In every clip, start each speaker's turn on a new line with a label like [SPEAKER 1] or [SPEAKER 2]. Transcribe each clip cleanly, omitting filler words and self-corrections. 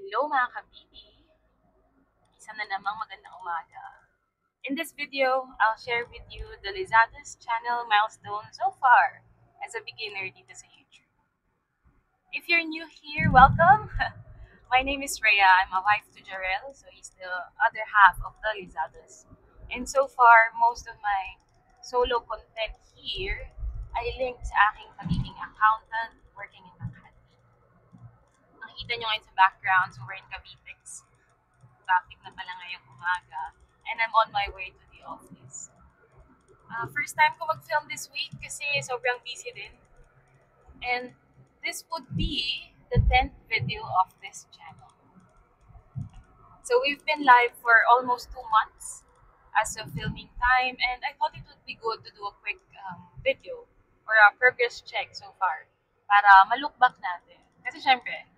[SPEAKER 1] Hello mga kabibi! Isa na namang magandang umaga. In this video, I'll share with you the Lizadas channel milestone so far as a beginner dito sa YouTube. If you're new here, welcome! My name is Rhea. I'm a wife to Jarrell, so he's the other half of the Lizadas. And so far, most of my solo content here ay linked sa aking pagiging accountant working in Makati. Nakikita nyo ngayon sa background, so we're in Cavitex. Traffic na pala ngayong umaga. And I'm on my way to the office. First time ko mag-film this week kasi sobrang busy din. And this would be the 10th video of this channel. So we've been live for almost 2 months as of filming time, and I thought it would be good to do a quick video or a progress check so far para ma-look back natin. Kasi syempre,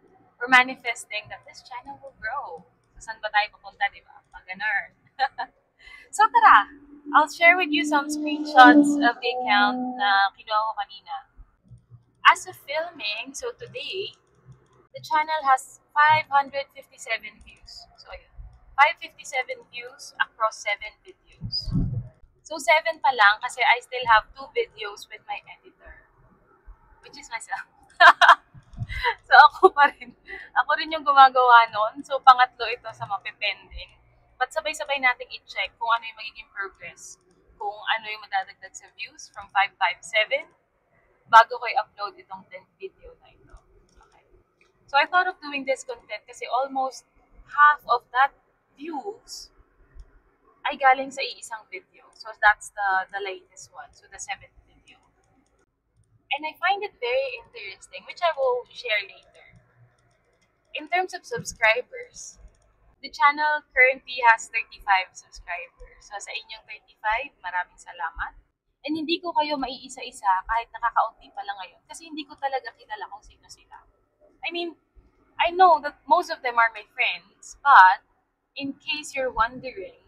[SPEAKER 1] we're manifesting that this channel will grow. So saan ba tayo pupunta, di ba? Pag-ganun. So tara, I'll share with you some screenshots of the account na kinuha ko kanina. As of filming, so today, the channel has 557 views. So ayun, 557 views across 7 videos. So 7 pa lang kasi I still have 2 videos with my editor, which is myself. So ako rin yung gumagawa nun. So pangatlo ito sa mapipending. But sabay-sabay nating i-check kung ano yung magiging progress, kung ano yung madadagdag sa views from 557 bago ko i-upload itong 10th video na ito. Okay. So I thought of doing this content kasi almost half of that views ay galing sa iisang video. So that's the latest one, so the 7th video. And I find it very interesting, which I will share later. In terms of subscribers, the channel currently has 35 subscribers. So sa inyong 35, maraming salamat. And hindi ko kayo maiisa-isa kahit nakakaunti pa lang ngayon kasi hindi ko talaga kilala kung sino sila. I mean, I know that most of them are my friends, but in case you're wondering,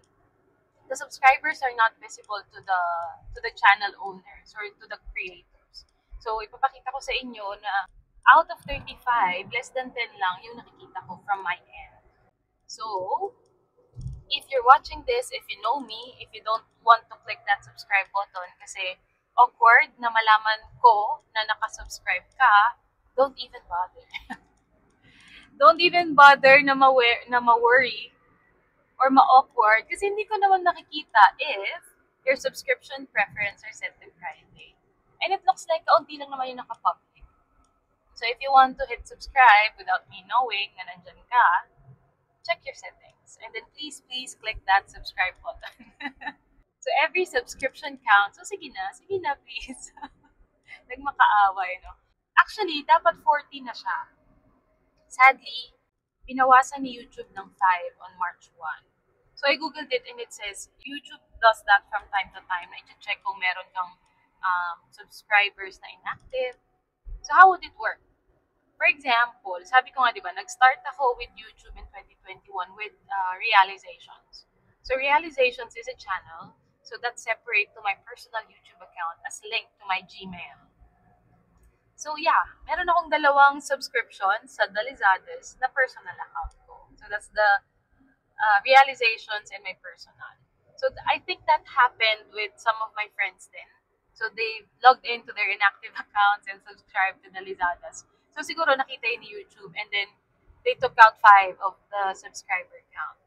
[SPEAKER 1] the subscribers are not visible to the channel owners or to the creators. So ipapakita ko sa inyo na out of 35, less than 10 lang yung nakikita ko from my end. So, if you're watching this, if you know me, if you don't want to click that subscribe button kasi awkward na malaman ko na nakasubscribe ka, don't even bother. Don't even bother na ma-worry or ma-awkward kasi hindi ko naman nakikita if your subscription preference are set to private. And it looks like kaunti lang naman yung naka-public. So if you want to hit subscribe without me knowing na nandyan ka, check your settings. And then please click that subscribe button. So every subscription counts. So sige na, please. Nagmakaaway, no? Actually, dapat 40 na siya. Sadly, binawasan ni YouTube ng 5 on March 1. So I googled it and it says, YouTube does that from time to time. Na i-check kung meron kang subscribers na inactive. So how would it work? For example, sabi ko nga, di ba, nag-start ako with YouTube in 2021 with Realizations. So Realizations is a channel, so that's separate to my personal YouTube account as linked to my Gmail. So yeah, meron akong 2 subscriptions sa Lizadas na personal account ko. So that's the Realizations and my personal. So I think that happened with some of my friends then. So they logged into their inactive accounts and subscribed to the Lizadas. So siguro nakita yun ni YouTube and then they took out 5 of the subscriber count.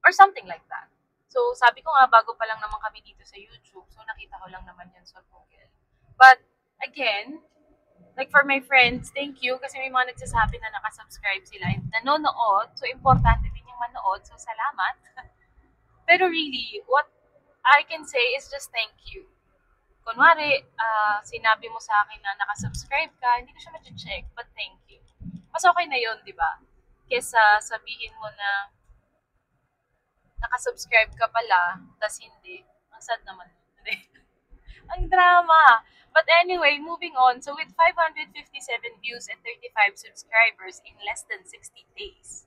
[SPEAKER 1] Or something like that. So sabi ko nga, bago pa lang naman kami dito sa YouTube, so nakita ko lang naman yun sa Google. But again, like for my friends, thank you kasi may mga nagsasabi na nakasubscribe sila and nanonood. So importante din yung manood, so salamat. Pero really, what I can say is just thank you. Kunwari, sinabi mo sa akin na nakasubscribe ka, hindi ko siya ma-check, but thank you. Mas okay na yun, di ba? Kesa sabihin mo na nakasubscribe ka pala, tas hindi. Ang sad naman. Ang drama. But anyway, moving on. So with 557 views and 35 subscribers in less than 60 days,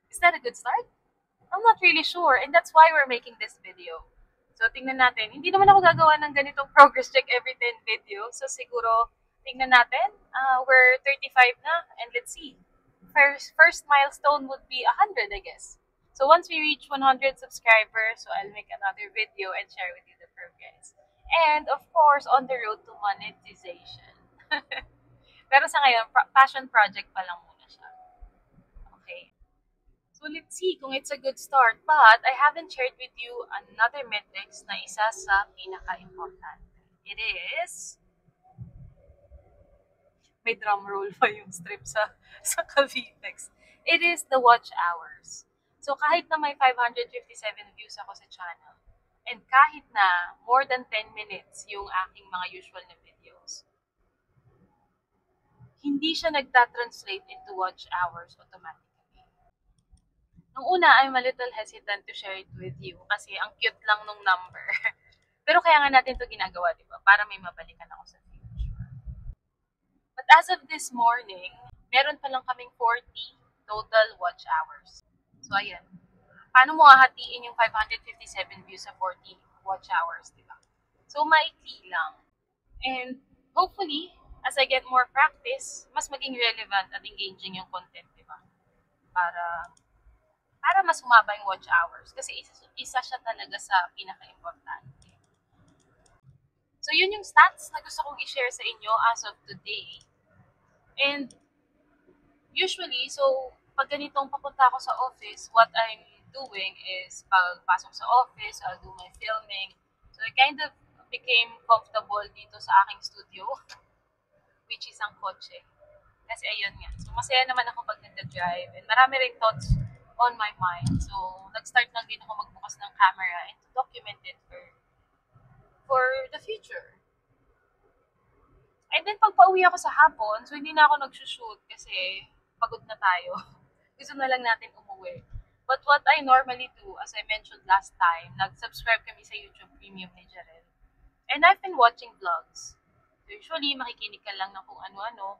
[SPEAKER 1] is that a good start? I'm not really sure, and that's why we're making this video. So, tingnan natin. Hindi naman ako gagawa ng ganitong progress check every 10 videos. So, siguro, tingnan natin. We're 35 na, and let's see. first milestone would be 100, I guess. So once we reach 100 subscribers, so I'll make another video and share with you the progress. And of course, on the road to monetization. Pero sa ngayon, passion project pa lang muna siya. Okay. So let's see kung it's a good start. But I haven't shared with you another metrics na isa sa pinaka-important. It is, may drum roll pa yung strip sa Cavitex. It is the watch hours. So kahit na may 557 views ako sa channel, and kahit na more than 10 minutes yung aking mga usual na videos, hindi siya nagta-translate into watch hours automatically. Nung una, I'm a little hesitant to share it with you kasi ang cute lang nung number. Pero kaya nga natin to ginagawa, di ba? Para may mabalikan ako sa future. But as of this morning, meron pa lang kaming 40 total watch hours. So, ayan. Paano mo hahatiin yung 557 views sa 40 watch hours, di ba? So, maikli lang. And hopefully, as I get more practice, mas maging relevant at engaging yung content, di ba? Para mas humaba yung watch hours. Kasi isa siya talaga sa pinaka-importante. So, yun yung stats na gusto kong i-share sa inyo as of today. And usually, so pag ganitong papunta ako sa office, what I'm doing is pagpasok sa office, I'll do my filming. So I kind of became comfortable dito sa aking studio, which is ang kotse. Kasi ayun nga. So masaya naman ako pag nagda-drive and marami ring thoughts on my mind. So nag-start lang din ako magbukas ng camera and to document it for the future. And then, pag pauwi ako sa hapon, so hindi na ako nagsushoot kasi pagod na tayo. Gusto na lang natin umuwi. But what I normally do, as I mentioned last time, nag-subscribe kami sa YouTube Premium ni Jarel. And I've been watching vlogs. So usually, makikinig ka lang ng kung ano-ano.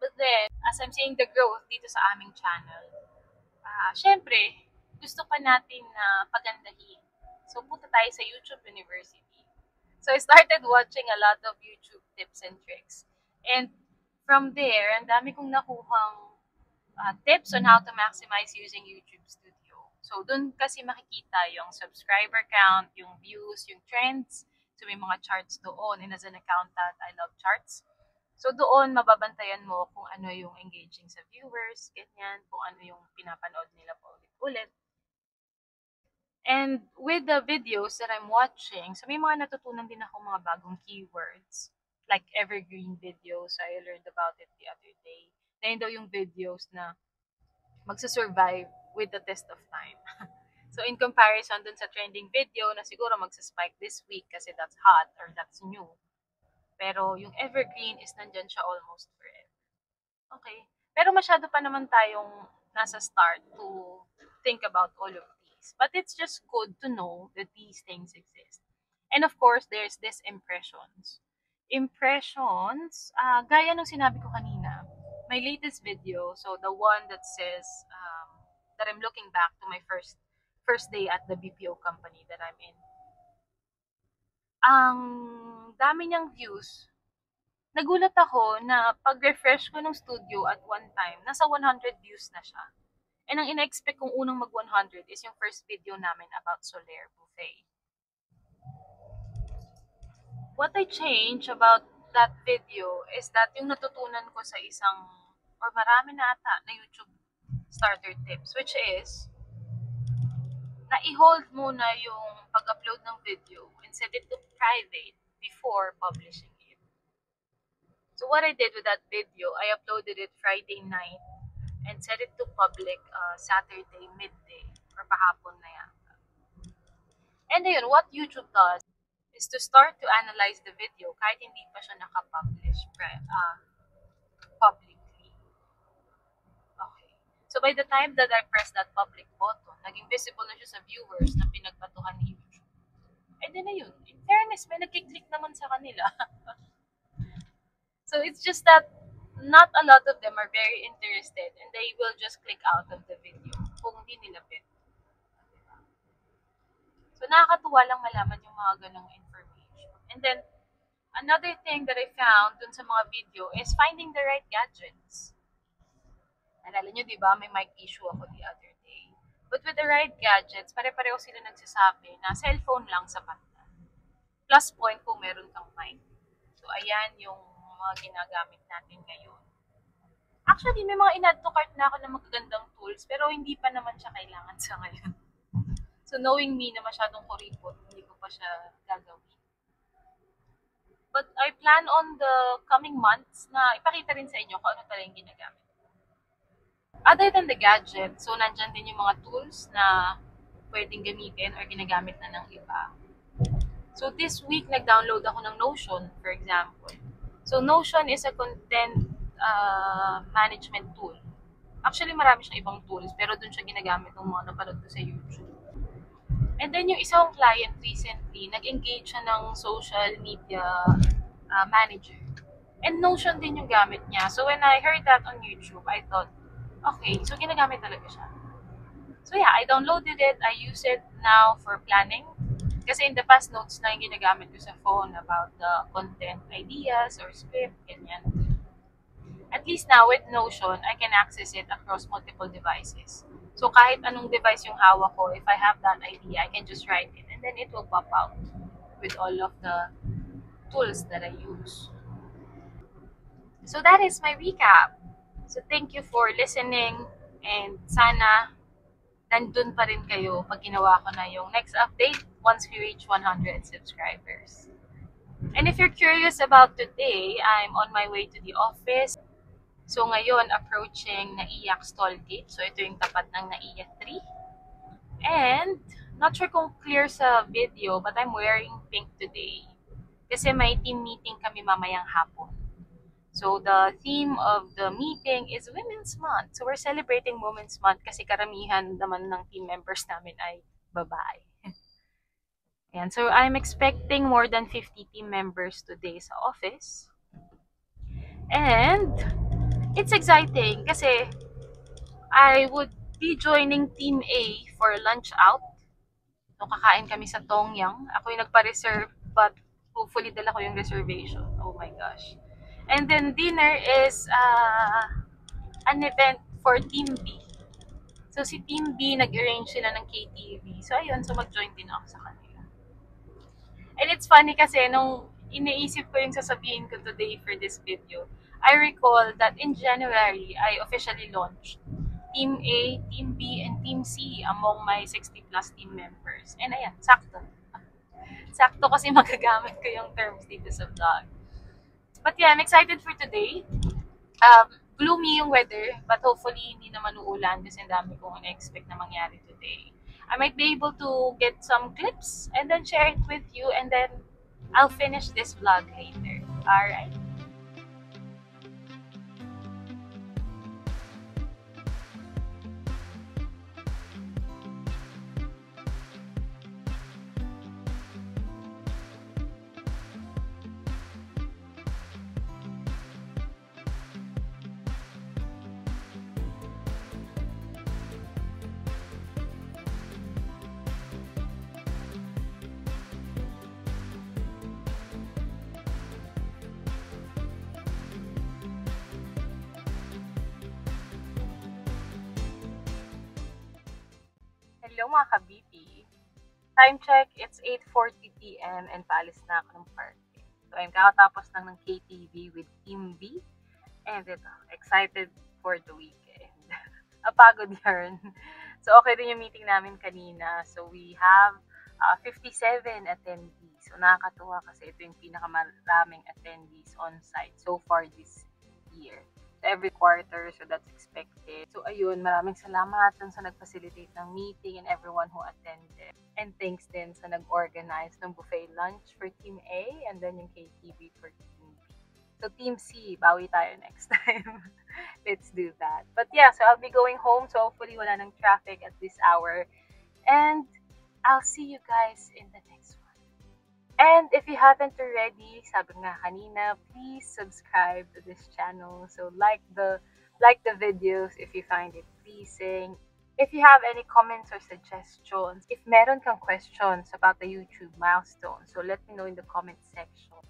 [SPEAKER 1] But then, as I'm seeing the growth dito sa aming channel, syempre, gusto pa natin na pagandahin. So, punta tayo sa YouTube University. So, I started watching a lot of YouTube tips and tricks. And from there, ang dami kong nakuhang tips on how to maximize using YouTube Studio. So, dun kasi makikita yung subscriber count, yung views, yung trends. So, may mga charts doon. And as an accountant, I love charts. So, doon mababantayan mo kung ano yung engaging sa viewers, ganyan, kung ano yung pinapanood nila pa ulit-ulit. And with the videos that I'm watching, so may mga natutunan din ako mga bagong keywords. Like evergreen videos, I learned about it the other day. Na yun daw yung videos na magsasurvive with the test of time. So in comparison dun sa trending video na siguro magsaspike this week kasi that's hot or that's new. Pero yung evergreen is nandyan siya almost forever. Okay. Pero masyado pa naman tayong nasa start to think about all of these. But it's just good to know that these things exist. And of course, there's this impressions. Impressions, gaya ng sinabi ko kanina, my latest video, so the one that says that I'm looking back to my first day at the BPO company that I'm in. Ang dami niyang views. Nagulat ako na pag-refresh ko ng studio at one time, nasa 100 views na siya. And ang ina-expect kong unang mag-100 is yung first video namin about Soler Buffet. What I changed about that video is that yung natutunan ko sa isang, or marami na ata, na YouTube starter tips, which is, na i-hold muna yung pag-upload ng video and set it to private before publishing it. So what I did with that video, I uploaded it Friday night and set it to public Saturday midday or pahapon na yata. And ayun, what YouTube does is to start to analyze the video kahit hindi pa siya nakapublish publicly. Okay. So by the time that I press that public button, naging visible na siya sa viewers na pinagbatuhan ni YouTube. Eh di na yun. In fairness, may nagkiklik naman sa kanila. So it's just that not a lot of them are very interested and they will just click out of the video kung hindi nila bet. So nakakatuwa lang malaman yung mga ganong information. And then, another thing that I found dun sa mga video is finding the right gadgets. Kala nyo, di ba, may mic issue ako the other day. But with the right gadgets, pare-pareho sila nagsasabi na cellphone lang sapat na. Plus point kung meron kang mic. So, ayan yung mga ginagamit natin ngayon. Actually, may mga in-add to cart na ako ng magagandang tools, pero hindi pa naman siya kailangan sa ngayon. So, knowing me na masyadong kuripot, hindi ko pa siya gagawin. But I plan on the coming months na ipakita rin sa inyo kung ano talaga yung ginagamit. Other than the gadget, so nandyan din yung mga tools na pwedeng gamitin or ginagamit na ng iba. So this week, nag-download ako ng Notion, for example. So Notion is a content management tool. Actually, marami siyang ibang tools, pero dun siya ginagamit ng mga napanood ko sa YouTube. And then yung isang client recently, nag-engage siya ng social media manager. And Notion din yung gamit niya. So when I heard that on YouTube, I thought, okay, so ginagamit talaga siya. So yeah, I downloaded it. I use it now for planning. Kasi in the past, notes na yung ginagamit ko sa phone about the content ideas or script, ganyan. At least now with Notion, I can access it across multiple devices. So kahit anong device yung hawak ko, if I have that idea, I can just write it and then it will pop out with all of the tools that I use. So that is my recap. So thank you for listening and sana nandun pa rin kayo pag ginawa ko na yung next update once we reach 100 subscribers. And if you're curious about today, I'm on my way to the office. So ngayon, approaching Naiyac Stall Gate. So ito yung tapat ng Naiya 3. And, not sure kung clear sa video, but I'm wearing pink today. Kasi may team meeting kami mamayang hapon. So the theme of the meeting is Women's Month. So we're celebrating Women's Month kasi karamihan naman ng team members namin ay babae. And so I'm expecting more than 50 team members today sa office. And it's exciting kasi I would be joining Team A for lunch out. So kakain kami sa Tongyang. Ako yung nagpa-reserve but hopefully dala ko yung reservation. Oh my gosh. And then dinner is an event for Team B. So si Team B, nag-arrange sila ng KTV. So ayun, so mag-join din ako sa kanila. And it's funny kasi nung iniisip ko yung sasabihin ko today for this video, I recall that in January, I officially launched Team A, Team B, and Team C among my 60 plus team members. And ayan, sakto. Sakto kasi magagamit ko yung terms dito sa vlog. But yeah, I'm excited for today. Gloomy yung weather, but hopefully hindi naman uulan kasi ang dami kong na-expect na mangyari today. I might be able to get some clips and then share it with you and then I'll finish this vlog later. Alright? Hello mga ka-BP. Time check, it's 8:40 p.m. and paalis na ako ng party. So I'm kakatapos lang ng KTV with Team B. And ito, excited for the weekend. Apagod yarn. So okay din yung meeting namin kanina. So we have 57 attendees. So nakakatuwa kasi ito yung pinakamaraming attendees on site so far this year. So every quarter, so that's expected. So ayun, maraming salamat dun sa nag-facilitate ng meeting and everyone who attended. And thanks din sa nag-organize ng buffet lunch for Team A and then yung KTV for Team B. So Team C, bawi tayo next time. Let's do that. But yeah, so I'll be going home. So hopefully wala ng traffic at this hour. And I'll see you guys in the next one. And if you haven't already, sabi nga kanina, please subscribe to this channel. So like the videos if you find it pleasing. If you have any comments or suggestions, if meron kang questions about the YouTube milestone, so let me know in the comment section.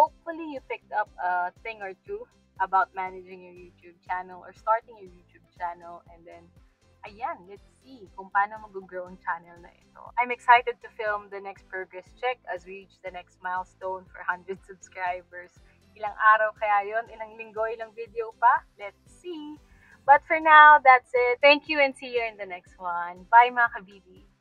[SPEAKER 1] hopefully you picked up a thing or two about managing your YouTube channel or starting your YouTube channel. And then, ayan, let's see kung paano mag-grow ang channel na ito. I'm excited to film the next progress check as we reach the next milestone for 100 subscribers. Ilang araw kaya yon? Ilang linggo, ilang video pa? Let's see. But for now, that's it. Thank you and see you in the next one. Bye mga kabibi!